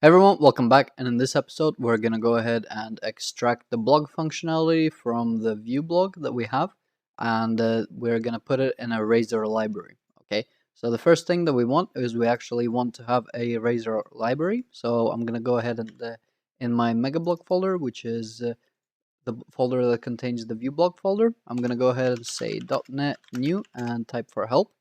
Hey everyone, welcome back, and in this episode we're going to go ahead and extract the blog functionality from the view blog that we have, and we're going to put it in a Razor library. Okay, so the first thing that we want is we actually want to have a Razor library. So I'm going to go ahead and in my megablog folder, which is the folder that contains the view blog folder, I'm going to go ahead and say .NET new and type for help.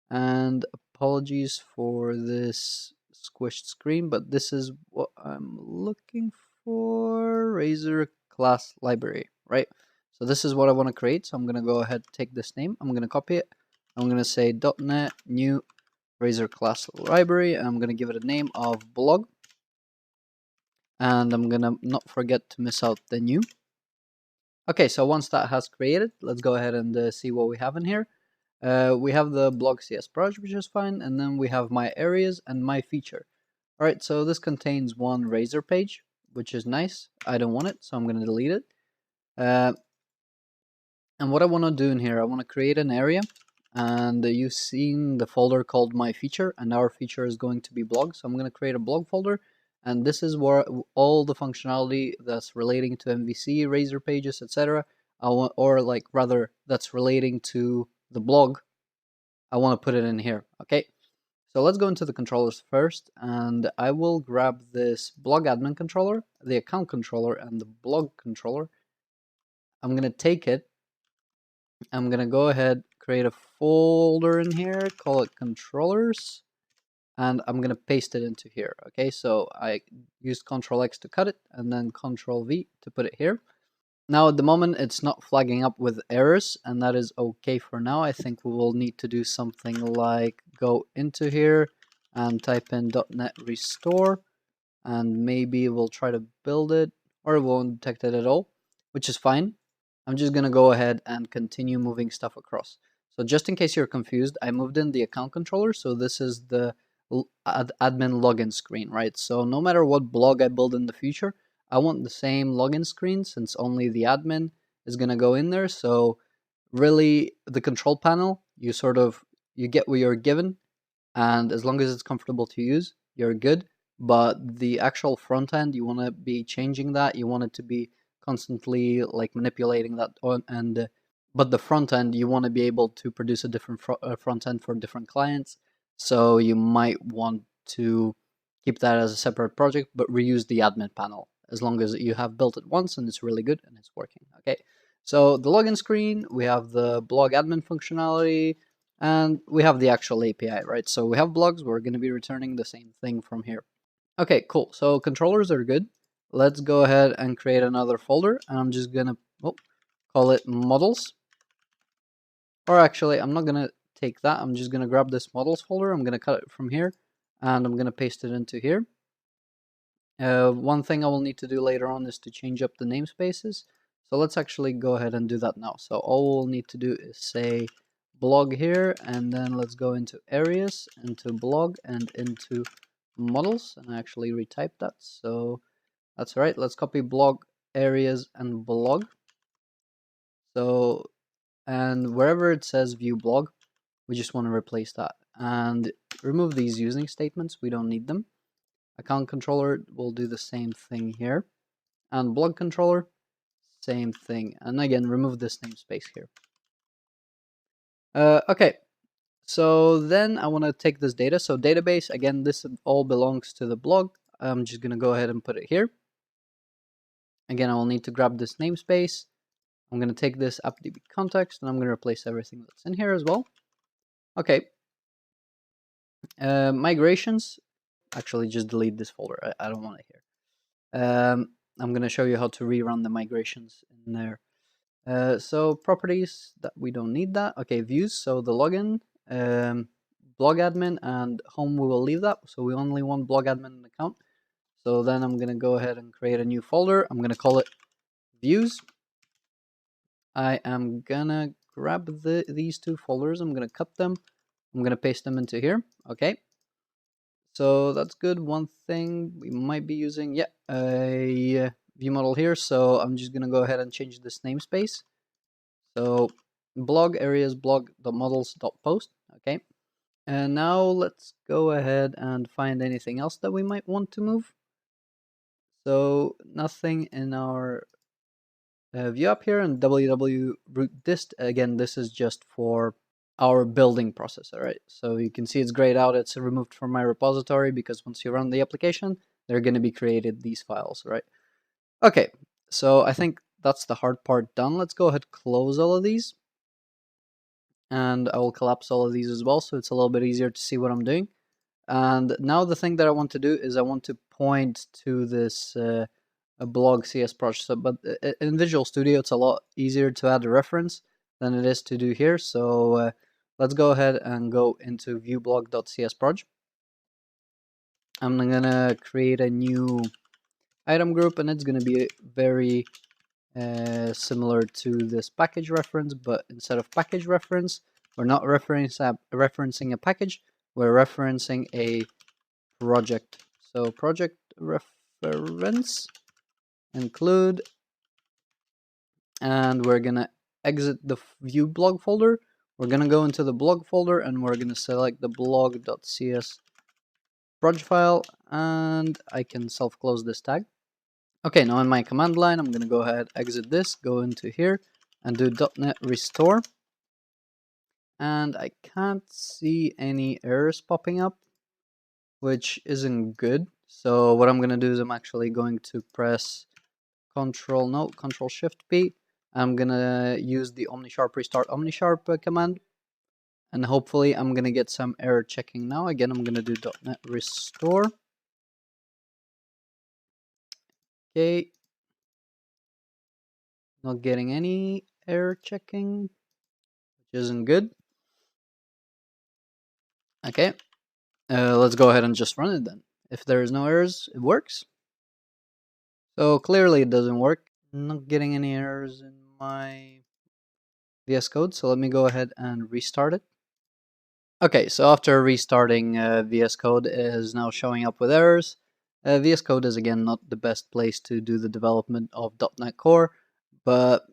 And apologies for this squished screen, but this is what I'm looking for. Razor class library, right? So this is what I want to create. So I'm going to go ahead and take this name. I'm going to copy it. I'm going to say .NET new Razor class library. And I'm going to give it a name of blog. And I'm going to not forget to miss out the new. Okay, so once that has created, let's go ahead and see what we have in here. We have the blog CS project, which is fine, and then we have my areas and my feature. All right, so this contains one Razor page, which is nice. I don't want it, so I'm going to delete it. And what I want to do in here, I want to create an area, and you've seen the folder called my feature, and our feature is going to be blog. So I'm going to create a blog folder, and this is where all the functionality that's relating to MVC, Razor pages, etc., or like rather that's relating to the blog, I want to put it in here. Okay, so let's go into the controllers first, and I will grab this blog admin controller, the account controller, and the blog controller. I'm going to take it. I'm going to go ahead, create a folder in here, call it controllers, and I'm going to paste it into here. Okay, so I used Control X to cut it, and then Control V to put it here. Now at the moment it's not flagging up with errors, and that is okay for now. I think we will need to do something like go into here and type in .NET restore, and maybe we'll try to build it, or it won't detect it at all, which is fine. I'm just gonna go ahead and continue moving stuff across. So just in case you're confused, I moved in the account controller, so this is the admin login screen, right? So no matter what blog I build in the future, I want the same login screen since only the admin is gonna go in there. So really the control panel, you get what you're given, and as long as it's comfortable to use, you're good. But the actual front end, you want to be changing that. You want it to be constantly like manipulating that on, and but the front end, you want to be able to produce a different front end for different clients. So you might want to keep that as a separate project, but reuse the admin panel as long as you have built it once and it's really good and it's working. Okay, so the login screen, we have the blog admin functionality, and we have the actual API, right? So we have blogs, we're going to be returning the same thing from here. Okay, cool. So controllers are good. Let's go ahead and create another folder, and I'm just going to call it models. Or actually, I'm not going to take that. I'm just going to grab this models folder. I'm going to cut it from here, and I'm going to paste it into here. One thing I will need to do later on is to change up the namespaces. So let's actually go ahead and do that now. So all we'll need to do is say blog here, and then let's go into areas, into blog, and into models, and I actually retyped that, so that's right. Let's copy blog, areas, and blog. So, and wherever it says view blog, we just want to replace that and remove these using statements. We don't need them. Account controller will do the same thing here, and blog controller, same thing. And again, remove this namespace here. Okay, so then I want to take this data. So database, again, this all belongs to the blog. I'm just going to go ahead and put it here. Again, I will need to grab this namespace. I'm going to take this appdb context, and I'm going to replace everything that's in here as well. Okay. Migrations. Actually, just delete this folder. I don't want it here. I'm going to show you how to rerun the migrations in there. So properties, that we don't need that. Okay, views. So the login, blog admin, and home, we will leave that. So we only want blog admin account. So then I'm going to go ahead and create a new folder. I'm going to call it views. I am gonna grab these two folders. I'm gonna cut them. I'm gonna paste them into here. Okay. So that's good. One thing we might be using, yeah, a view model here. So I'm just gonna go ahead and change this namespace. So blog areas blog.models.post. Okay. And now let's go ahead and find anything else that we might want to move. So nothing in our view up here, and www root dist. Again, this is just for our building process, all right? So you can see it's grayed out. It's removed from my repository because once you run the application, they're going to be created, these files, right? Okay, so I think that's the hard part done. Let's go ahead, close all of these. And I will collapse all of these as well, so it's a little bit easier to see what I'm doing. And now the thing that I want to do is I want to point to this blog CS project. So, but in Visual Studio, it's a lot easier to add a reference than it is to do here. So let's go ahead and go into viewblog.csproj. I'm gonna create a new item group, and it's gonna be very similar to this package reference, but instead of package reference, we're not referencing a package, we're referencing a project. So project reference include, and we're gonna exit the view blog folder. We're gonna go into the blog folder and we're gonna select the blog.cs project file, and I can self-close this tag. Okay, now in my command line, I'm gonna go ahead, exit this, go into here, and do .NET restore. And I can't see any errors popping up, which isn't good. So what I'm gonna do is I'm actually going to press Control Shift P. I'm gonna use the OmniSharp restart OmniSharp command, and hopefully I'm gonna get some error checking now. Again, I'm gonna do .NET restore. Okay, not getting any error checking, which isn't good. Okay, let's go ahead and just run it then. If there's no errors, it works. So clearly it doesn't work. I'm not getting any errors in my VS Code, so let me go ahead and restart it. Okay, so after restarting, VS Code is now showing up with errors. VS Code is again not the best place to do the development of .NET Core, but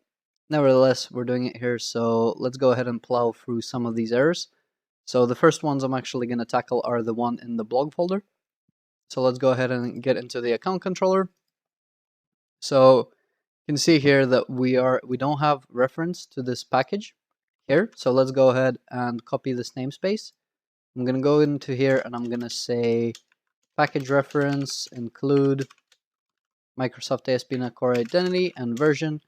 nevertheless we're doing it here, so let's go ahead and plow through some of these errors. So the first ones I'm actually going to tackle are the one in the blog folder. So let's go ahead and get into the account controller. So you can see here that we don't have reference to this package here. So let's go ahead and copy this namespace. I'm gonna go into here and I'm gonna say package reference include Microsoft ASP.NET Core identity and version.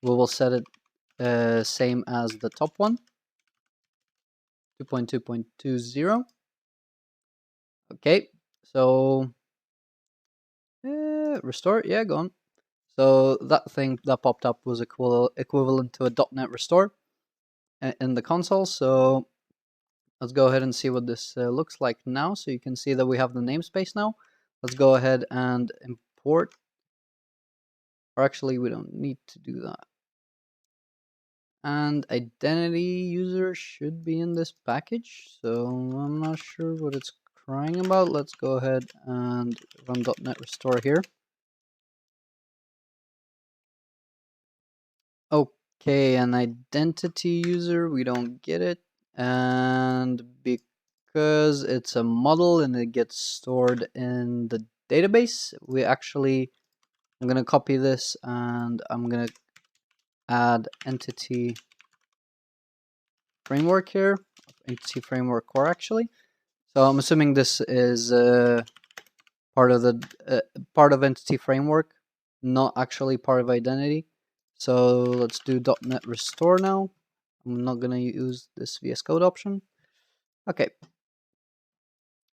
We will set it same as the top one, 2.2.20. Okay, so restore, yeah, go on. So that thing that popped up was equivalent to a .NET restore in the console. So let's go ahead and see what this looks like now. So you can see that we have the namespace now. Let's go ahead and import, or actually we don't need to do that. And identity user should be in this package. So I'm not sure what it's crying about. Let's go ahead and run .NET restore here. Okay, an identity user, we don't get it. And because it's a model and it gets stored in the database, I'm going to copy this and I'm going to add entity framework here, entity framework core actually. So I'm assuming this is part of entity framework, not actually part of identity. So let's do .NET restore now. I'm not gonna use this VS Code option. Okay.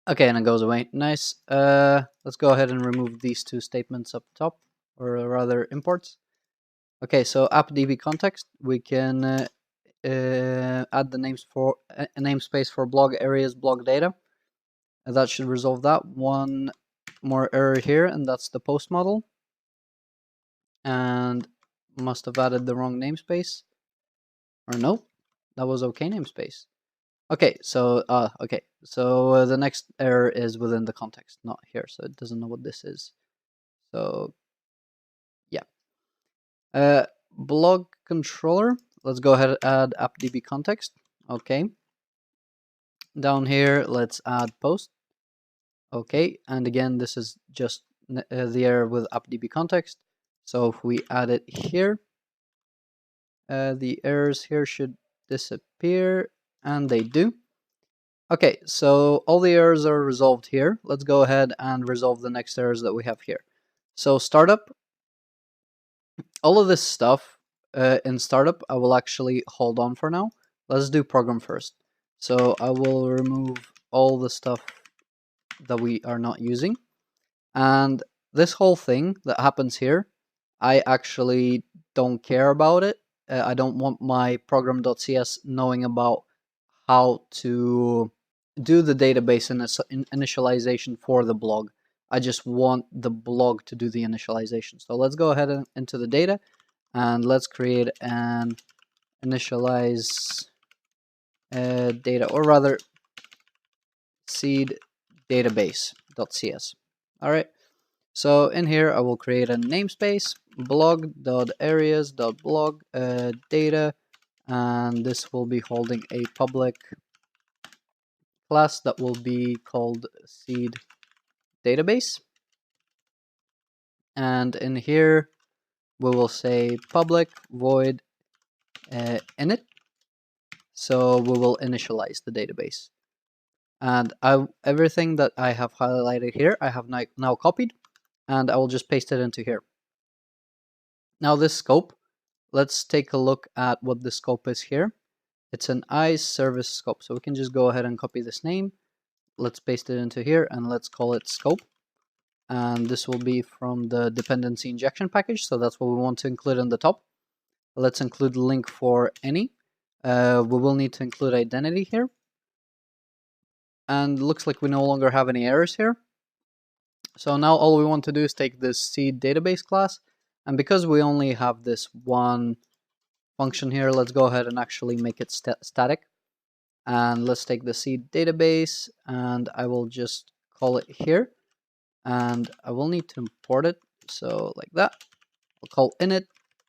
Okay, and it goes away. Nice. Let's go ahead and remove these two statements up top, or rather imports. Okay, so app.db context, we can add the names for a namespace for blog areas, blog data. And that should resolve that. One more error here, and that's the post model. And must have added the wrong namespace. Or no, that was okay namespace. Okay, so the next error is within the context, not here, so it doesn't know what this is. So yeah. Blog controller. Let's go ahead and add app.db context. Okay. Down here, let's add post. Okay, and again, this is just the error with appdb context. So if we add it here, the errors here should disappear, and they do. Okay, so all the errors are resolved here. Let's go ahead and resolve the next errors that we have here. So startup, all of this stuff in startup, I will actually hold on for now. Let's do program first. So I will remove all the stuff that we are not using. And this whole thing that happens here, I actually don't care about it. I don't want my program.cs knowing about how to do the database initialization for the blog. I just want the blog to do the initialization. So let's go ahead and into the data, and let's create an initialize data, or rather seed database.cs. All right. So in here, I will create a namespace blog.areas.blog data, and this will be holding a public class that will be called seed database. And in here, we will say public void init. So we will initialize the database. And everything that I have highlighted here, I have now copied, and I will just paste it into here. Now this scope, let's take a look at what the scope is here. It's an iService scope. So we can just go ahead and copy this name. Let's paste it into here, and let's call it scope. And this will be from the dependency injection package. So that's what we want to include on the top. Let's include link for any. We will need to include identity here. And looks like we no longer have any errors here. So now all we want to do is take this seed database class, and because we only have this one function here, let's go ahead and actually make it static. And let's take the seed database, and I will just call it here, and I will need to import it. So like that, I'll call init,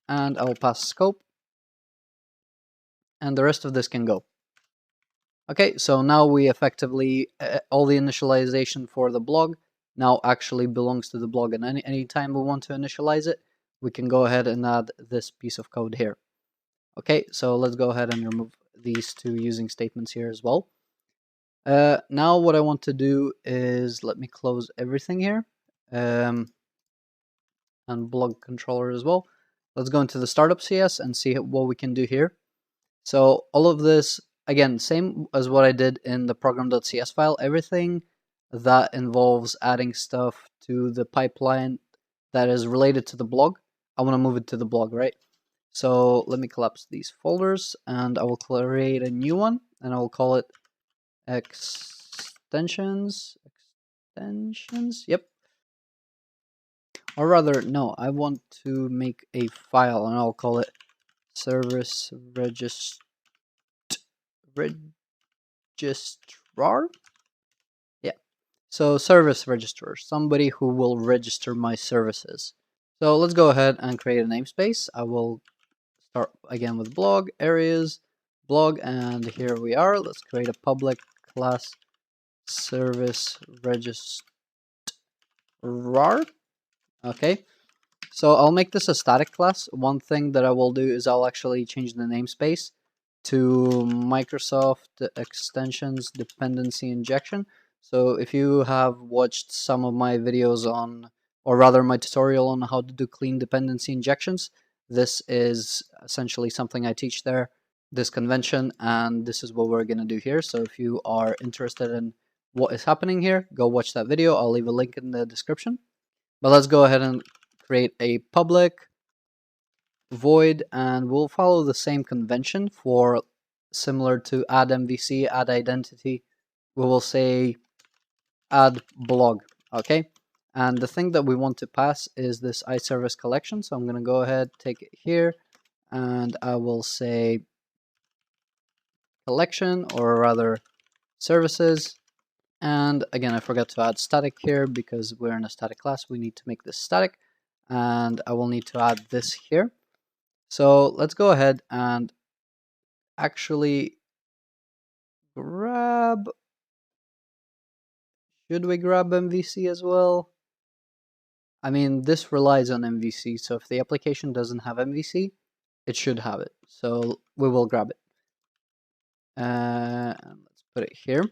and I will pass scope, and the rest of this can go. Okay, so now we effectively, all the initialization for the blog now actually belongs to the blog, and any time we want to initialize it, we can go ahead and add this piece of code here. Okay, so let's go ahead and remove these two using statements here as well. Now what I want to do is, let me close everything here, and blog controller as well. Let's go into the startup CS and see what we can do here. So all of this, again, same as what I did in the program.cs file, everything that involves adding stuff to the pipeline that is related to the blog, I want to move it to the blog, right? So let me collapse these folders, and I will create a new one, and I will call it extensions, yep. Or rather, no, I want to make a file, and I'll call it service registrar. Yeah, so service registrar, somebody who will register my services. So let's go ahead and create a namespace. I will start again with blog, areas, blog, and here we are. Let's create a public class service registrar. Okay, so I'll make this a static class. One thing that I will do is I'll actually change the namespace to Microsoft Extensions Dependency Injection. So if you have watched some of my videos on, or rather my tutorial on how to do clean dependency injections, this is essentially something I teach there, this convention, and this is what we're going to do here. So if you are interested in what is happening here, go watch that video. I'll leave a link in the description. But let's go ahead and create a public void, and we'll follow the same convention for, similar to add MVC, add identity. We will say add blog, okay? And the thing that we want to pass is this iService collection. So I'm going to go ahead, take it here, and I will say collection, or rather services. And again, I forgot to add static here because we're in a static class. We need to make this static, and I will need to add this here. So let's go ahead and actually grab. Should we grab MVC as well? I mean, this relies on MVC, so if the application doesn't have MVC, it should have it. So we will grab it. Let's put it here.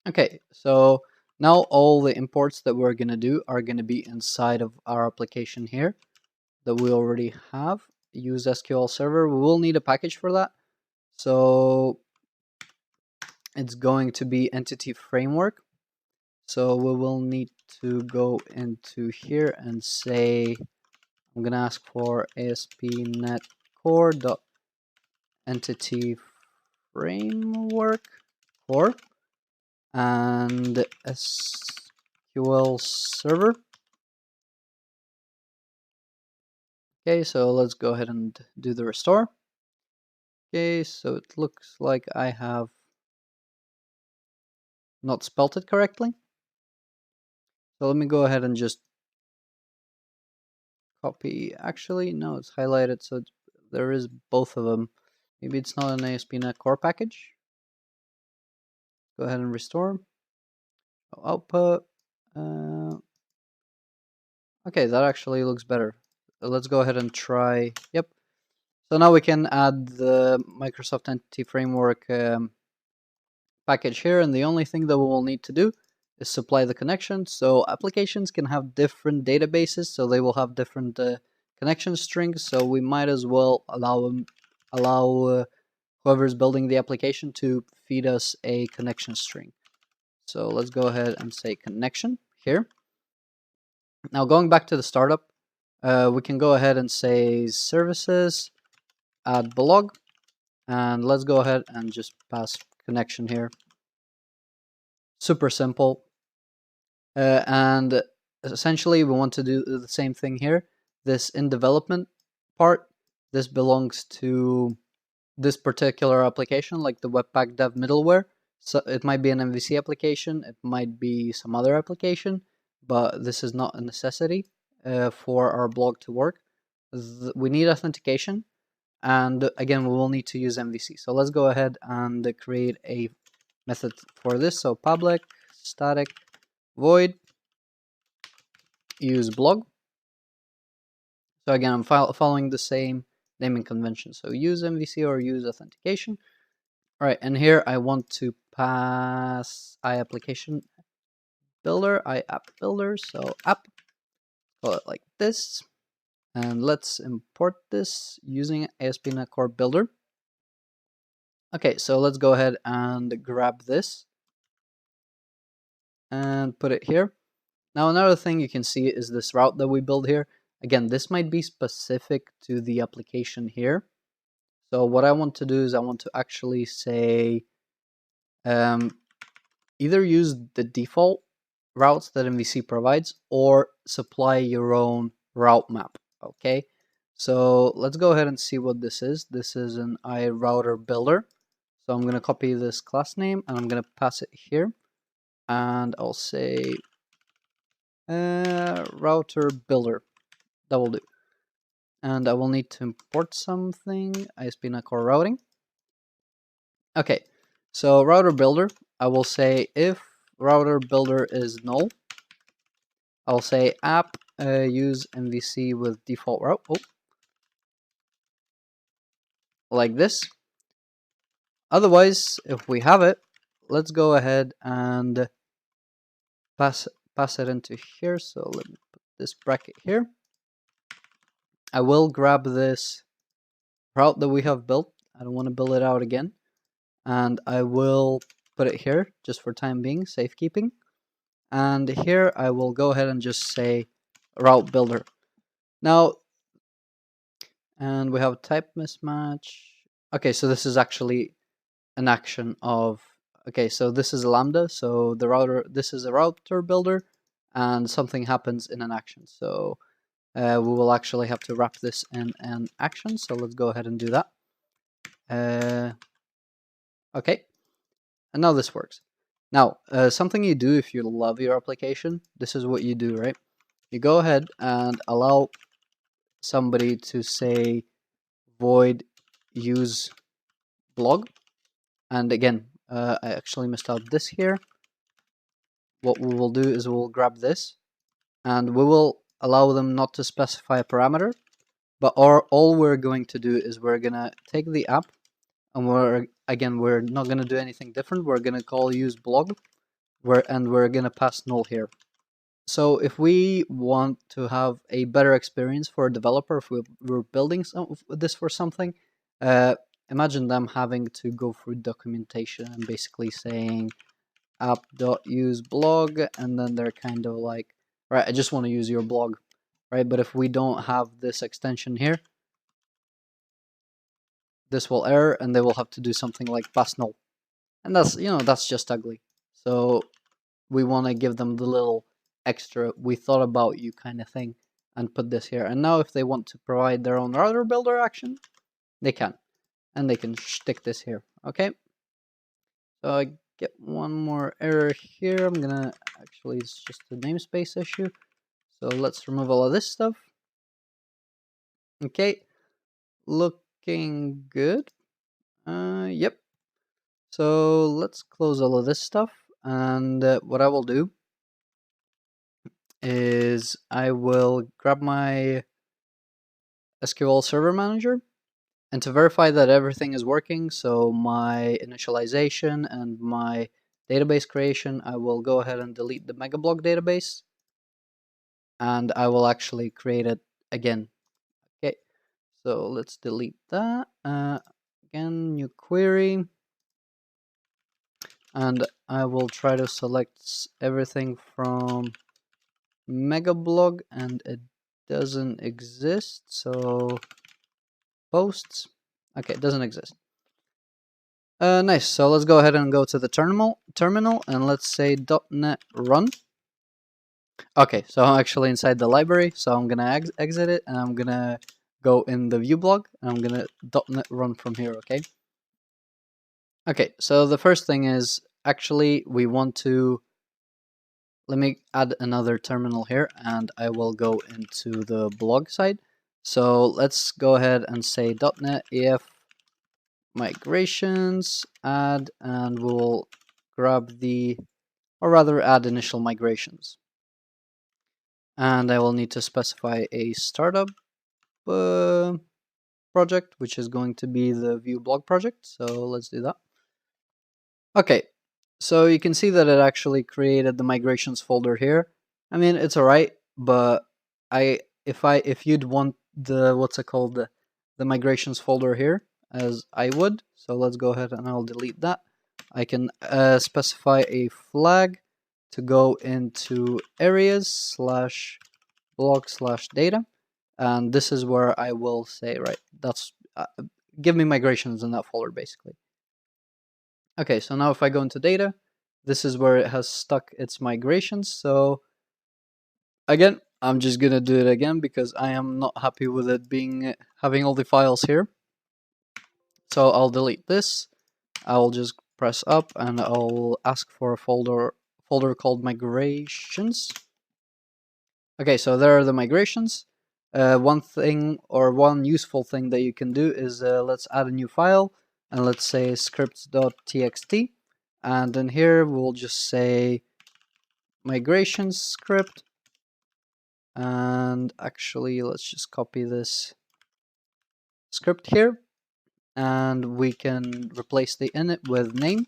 Okay, so now all the imports that we're going to do are going to be inside of our application here that we already have. Use SQL Server. We will need a package for that. So it's going to be Entity Framework. So we will need to go into here and say, I'm going to ask for ASP.NET Core.Entity Framework core and SQL Server. Okay, so let's go ahead and do the restore. Okay, so it looks like I have not spelt it correctly. So let me go ahead and just copy. Actually, no, it's highlighted, so there is both of them. Maybe it's not an ASP.NET Core package. Go ahead and restore. Output. Okay, that actually looks better. Let's go ahead and try. Yep. So now we can add the Microsoft Entity Framework package here, and the only thing that we will need to do is supply the connection. So applications can have different databases, so they will have different connection strings. So we might as well allow whoever's building the application to feed us a connection string. So let's go ahead and say connection here. Now going back to the startup, we can go ahead and say services, add blog, and let's go ahead and just pass connection here. Super simple. And essentially we want to do the same thing here. This in development part, this belongs to this particular application, like the Webpack Dev middleware. So it might be an MVC application, it might be some other application, but this is not a necessity for our blog to work. We need authentication, and again, we will need to use MVC. So let's go ahead and create a method for this. So public static void use blog. So again, I'm following the same naming convention. So use MVC or use authentication. All right, and here I want to pass iApplication Builder, iApp Builder. So app, call it like this. And let's import this using ASP.NET Core Builder. Okay, so let's go ahead and grab this and put it here. Now another thing you can see is this route that we build here. Again, this might be specific to the application here. So what I want to do is I want to actually say either use the default routes that MVC provides or supply your own route map. Okay, so let's go ahead and see what this is. This is an iRouter builder. So I'm going to copy this class name and I'm going to pass it here. And I'll say router builder. That will do. And I will need to import something, ASP.NET Core routing. Okay, so router builder, I will say if router builder is null, I'll say app use MVC with default route. Oh, like this. Otherwise, if we have it, let's go ahead and pass it into here. So let me put this bracket here. I will grab this route that we have built. I don't want to build it out again. And I will put it here just for time being, safekeeping. And here I will go ahead and just say route builder. Now, and we have type mismatch. Okay, so this is actually an action of, okay, so this is a lambda, so the router, this is a router builder, and something happens in an action. So we will actually have to wrap this in an action. So let's go ahead and do that. Okay, and now this works. Now, something you do if you love your application, this is what you do, right? You go ahead and allow somebody to say void use blog. And again, I actually missed out this here. What we will do is we'll grab this, and we will allow them not to specify a parameter, but all we're going to do is we're gonna take the app, and we're not gonna do anything different. We're gonna call use blog, and we're gonna pass null here. So if we want to have a better experience for a developer, if we're building this for something, imagine them having to go through documentation and basically saying app.useblog, and then they're kind of like, right, I just want to use your blog, right? But if we don't have this extension here, this will error, and they will have to do something like pass null, and that's just ugly. So we want to give them the little extra we thought about you kind of thing and put this here. And now if they want to provide their own router builder action, they can, and they can stick this here. Okay, so I get one more error here. I'm gonna actually, it's just a namespace issue, so let's remove all of this stuff. Okay, looking good. Yep. So let's close all of this stuff, and what I will do is I will grab my SQL Server Manager, and to verify that everything is working, so my initialization and my database creation, I will go ahead and delete the Megablog database, and I will actually create it again. Okay, so let's delete that. Again, new query, and I will try to select everything from Megablog, and it doesn't exist, so posts. Okay, it doesn't exist. Nice. So let's go ahead and go to the terminal, and let's say .NET run. Okay, so I'm actually inside the library, so I'm gonna exit it, and I'm gonna go in the view blog, and I'm gonna .NET run from here. Okay. Okay. So the first thing is actually we want to. Let me add another terminal here, and I will go into the blog side. So let's go ahead and say .NET EF migrations add, and we'll grab or rather add initial migrations. And I will need to specify a startup project, which is going to be the Vue blog project. So let's do that. Okay, so you can see that it actually created the migrations folder here. I mean, it's alright, but if you'd want the the migrations folder here, as I would, so let's go ahead and I'll delete that. I can specify a flag to go into areas /blog/data, and this is where I will say, right, that's give me migrations in that folder basically. Okay, so now if I go into data, this is where it has stuck its migrations. So again, I'm just gonna do it again because I am not happy with it having all the files here. So I'll delete this. I'll just press up, and I'll ask for a folder called migrations. Okay, so there are the migrations. One thing, or one useful thing that you can do is let's add a new file, and let's say scripts.txt, and in here we'll just say migration script, and actually let's just copy this script here, and we can replace the init with name,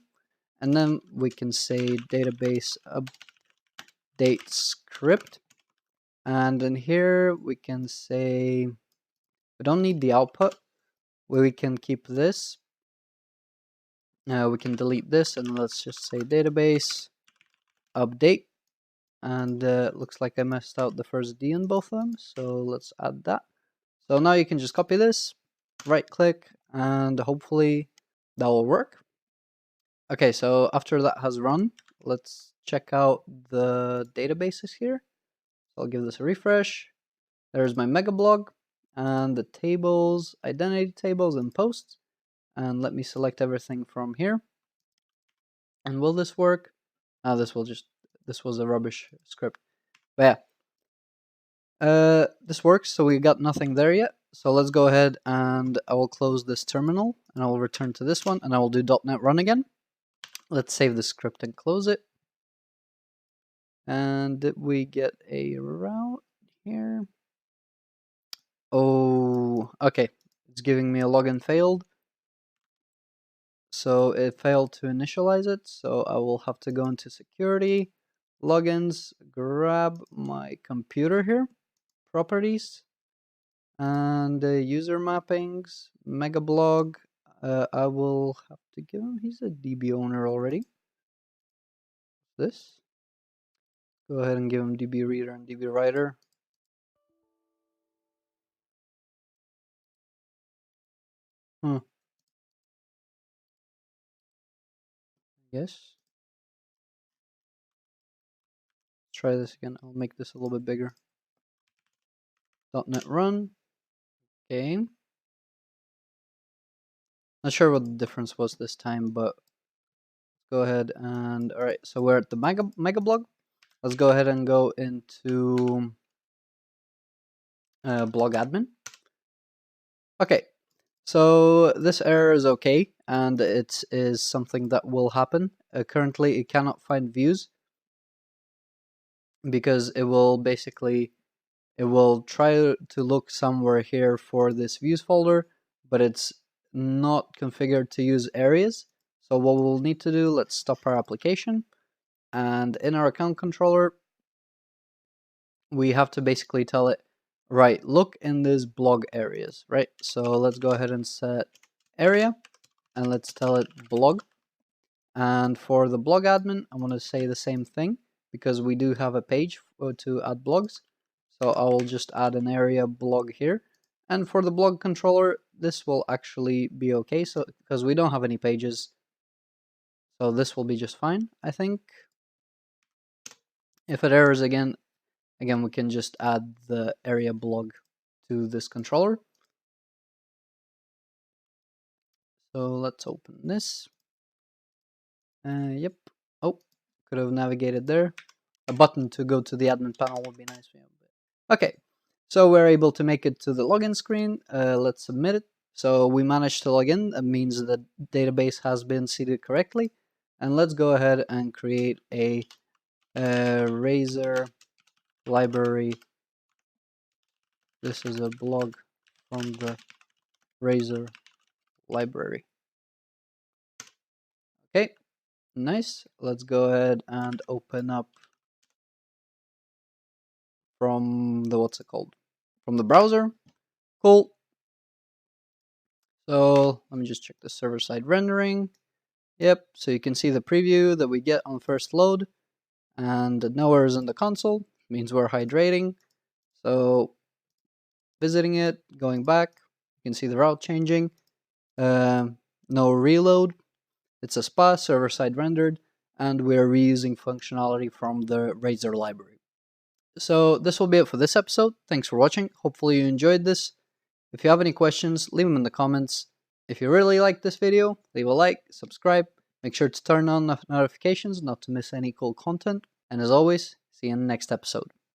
and then we can say database update script, and in here we can say we don't need the output. We can keep this. We can delete this, and let's just say database update. And it looks like I messed out the first D in both of them, so let's add that. So now you can just copy this, right click, and hopefully that will work. Okay, so after that has run, let's check out the databases here. So I'll give this a refresh. There's my Megablog and the tables, identity tables and posts. And let me select everything from here. And will this work? This was a rubbish script. But yeah. This works, so we got nothing there yet. so let's go ahead and I will close this terminal and I will return to this one and I will do .NET Run again. Let's save the script and close it. And did we get a route here? Oh, okay. It's giving me a login failed. So it failed to initialize it. So I will have to go into security, logins, grab my computer here, properties, and user mappings, megablog. I will have to give him, he's a DB owner already. This. Go ahead and give him DB reader and DB writer. Yes. Try this again. I'll make this a little bit bigger. .NET Run. Okay. Not sure what the difference was this time, but go ahead and all right. So we're at the mega blog. Let's go ahead and go into blog admin. Okay. So this error is okay, and it is something that will happen. Currently, it cannot find views because it will basically try to look somewhere here for this views folder, but it's not configured to use areas. So what we'll need to do, let's stop our application, and in our account controller, we have to basically tell it, right, look in this blog areas, right? So let's go ahead and set area, and let's tell it blog. And for the blog admin, I'm going to say the same thing because we do have a page to add blogs. So I will just add an area blog here. And for the blog controller, this will actually be okay. So because we don't have any pages, so this will be just fine, I think. If it errors again, we can just add the area blog to this controller. So let's open this. Yep. Oh, could have navigated there. A button to go to the admin panel would be nice. Okay, so we're able to make it to the login screen. Let's submit it. So we managed to log in. That means the database has been seeded correctly. And let's go ahead and create a Razor library. This is a blog from the Razor library. Okay, nice. Let's go ahead and open up from the, what's it called? From the browser. Cool. So let me just check the server-side rendering. Yep, so you can see the preview that we get on first load, and no errors in the console, means we're hydrating. So visiting it, going back, you can see the route changing. No reload, it's a SPA, server-side rendered, and we're reusing functionality from the Razor library. So this will be it for this episode. Thanks for watching. Hopefully you enjoyed this. If you have any questions, leave them in the comments. If you really liked this video, leave a like, subscribe. Make sure to turn on notifications not to miss any cool content. And as always, see you in the next episode.